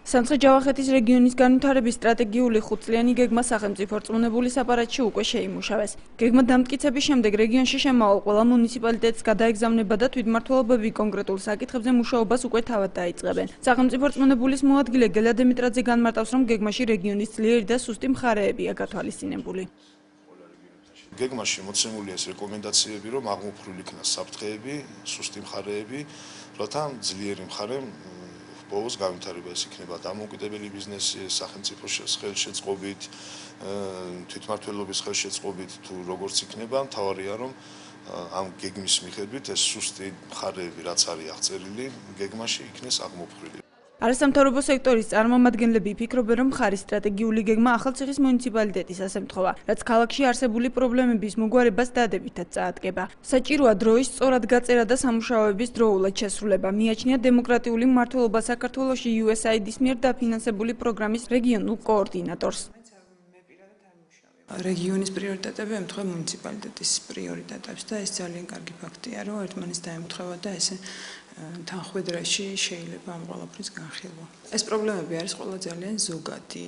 სამცხე-ჯავახეთის რეგიონის განვითარების სტრატეგიული 5-წლიანი გეგმა სახელმწიფო რწმუნებულის აპარატში უკვე შეიმუშავეს. გეგმა დამტკიცების შემდეგ რეგიონში შემავალ ყველა მუნიციპალიტეტს გადაეგზავნება და თვითმმართველობები კონკრეტულ საკითხებზე მუშაობას უკვე თავად დაიწყებენ. სახელმწიფო რწმუნებულის მოადგილე გელა დემიტრაძე განმარტავს, რომ გეგმაში რეგიონის ძლიერი და სუსტი მხარეებია გათვალისწინებული. გეგმაში მოცემულია ეს რეკომენდაციები, რომ აღმოფხვრილი იქნას საფრთხეები, სუსტი მხარეები, რათა ძლიერი მხარე ბოლოს განვითარება ეს იქნება დამოუკიდებელი ბიზნესი, სახელმწიფოს ხელშეწყობით, თვითმმართველობის ხელშეწყობით თუ როგორც იქნება, მთავარია რომ ამ გეგმის მიხედვით ეს სუსტი მხარეები რაც არის აღწერილი, გეგმაში იქნეს აღმოფხვრილი. არასამთავრობო სექტორის წარმომადგენლები ფიქრობენ, რომ მხარის სტრატეგიული გეგმა ახალციხის მუნიციპალიტეტის ასემთხოვა, რაც ქალაქში არსებული პრობლემების მოგვარებას დადებითად წაადგება. საჭიროა დროის სწორად გაწერა და სამუშაოების დროულად შესრულება. მიაჩნია დემოკრატიული მმართველობა საქართველოში USAID-ის მიერ დაფინანსებული პროგრამის რეგიონულ კოორდინატორს. რეგიონის პრიორიტეტები ემთხვევა მუნიციპალიტეტის პრიორიტეტებს და ეს ძალიან კარგი ფაქტია, რომ ერთმანეთს დაემთხვევა და ესე თანხმდროში შეიძლება ამ ყველაფრის განხილვა. ეს პრობლემები არის ყველა ძალიან ზოგადი,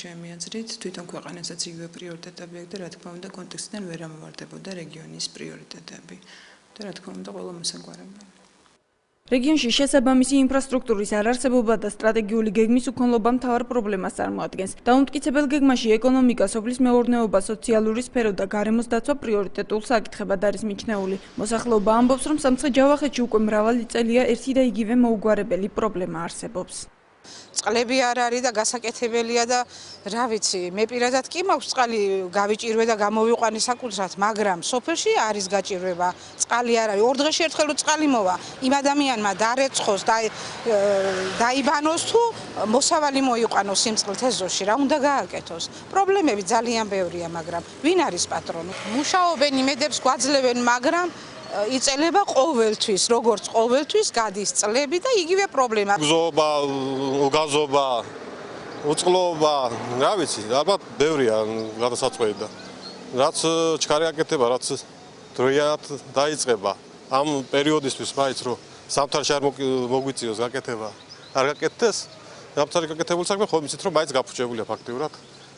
ჩემი აზრით, თვითონ ქვეყანასაც იგივე პრიორიტეტები აქვს და რა თქმა უნდა კონტექსტიდან ვერ ამოვარდებოდა რეგიონის პრიორიტეტები და რა თქმა უნდა ყველა მოსაგვარებელი. რეგიონში შესაბამისი ინფრასტრუქტურის არარსებობა და სტრატეგიული გეგმის უქონლობა მთავარ პრობლემას წარმოადგენს. დაუმტკიცებელ გეგმაში ეკონომიკა, სოფლის მეურნეობა, სოციალური სფერო და გარემოს დაცვა პრიორიტეტულ საკითხებად არის მიჩნეული. მოსახლეობა ამბობს, რომ სამცხე-ჯავახეთში უკვე მრავალი წელია ერთი და იგივე მოუგვარებელი პრობლემა არსებობს. წყლები არ არის და გასაკეთებელია და რა ვიცი, მე პირადად კი მაქვს წყალი გავიჭირვე და გამოვიყვანე საკუთრად, მაგრამ სოფელში არის გაჭირვება, წყალი არ არის. ორ დღეში ერთხელ რო წყალი მოვა, იმ ადამიანმა დარეცხოს და დაიბანოს თუ მოსავალი მოიყვანოს სიმწყლით ეზოში, რა უნდა გააკეთოს? პრობლემები ძალიან ბევრია, მაგრამ ვინ არის პატრონი? მუშაობენ, იმედებს გვაძლევენ, მაგრამ იწელება ყოველთვის, როგორც ყოველთვის გადის წლები და იგივე პრობლემა. გზობა, გაზობა, უწყლობა, რა ვიცი, ალბათ ბევრია გადასაწყვეტი და რაც ჩქარი აკეთება, რაც დროულად დაიწყება. ამ პერიოდისთვის მაინც რომ სამთავროში არ მოგვიწიოს გაკეთება, არ გაკეთდეს, სამთავროში გაკეთებული საქმე ხომ იცით რომ მაინც გაფუჭებულია ფაქტიურად.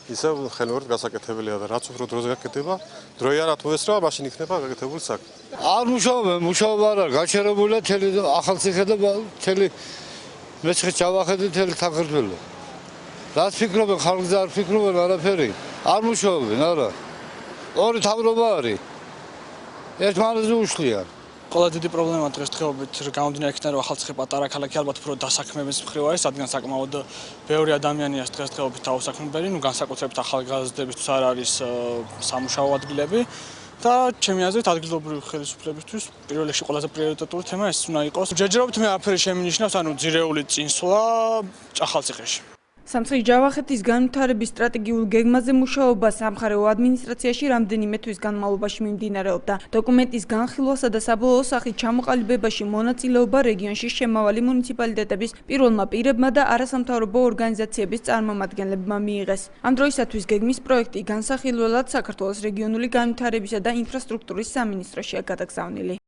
ისევ ხელოვნურად გასაკეთებელია და რაც უფრო დროზე გაკეთება, დროიანად მოესწრება, მაშინ იქნება გაკეთებული საქმე. არ მუშაობენ, მუშაობა არ არის, გაჩერებულია თელი ახალციხე და თელი მეცხე-ჯავახეთი თელი საქართველო. რაც ფიქრობენ, ხალხზე არ ფიქრობენ არაფერი. არ მუშაობენ, არა. ორი თავრობა არის. ერთმანეთზე უშლიან. Ყველა დიდი პრობლემა დღესდღეობით გამომდინარე იქიდან რომ ახალციხე პატარა ქალაქი ალბათ უფრო დასაქმების მხრივ არის, რადგან საკმაოდ ბევრი ადამიანია დღესდღეობით დაუსაქმებელი, განსაკუთრებით ახალგაზრდებისთვის არ არის სამუშაო ადგილები და ჩემი აზრით ადგილობრივი ხელისუფლებისთვის პირველ რიგში ყველაზე პრიორიტეტული თემა ეს უნდა იყოს. ჯერჯერობით მე არაფერი შემინიშნავს, ანუ ძირეული წინსვლა ახალციხეში. სამცხე-ჯავახეთის განვითარების სტრატეგიულ გეგმაზე მუშაობა სამხარეო ადმინისტრაციაში რამდენიმე თვის განმავლობაში მიმდინარეობდა. დოკუმენტის განხილვასა და საბოლოო სახით ჩამოყალიბებაში მონაწილეობა რეგიონში შემავალი მუნიციპალიტეტების პირველმა პირებმა და არასამთავრობო ორგანიზაციების წარმომადგენლებმა მიიღეს. ამ დროისათვის გეგმის პროექტი განსახილველად საქართველოს რეგიონული განვითარებისა და ინფრასტრუქტურის სამინისტროშია გადაგზავნილი.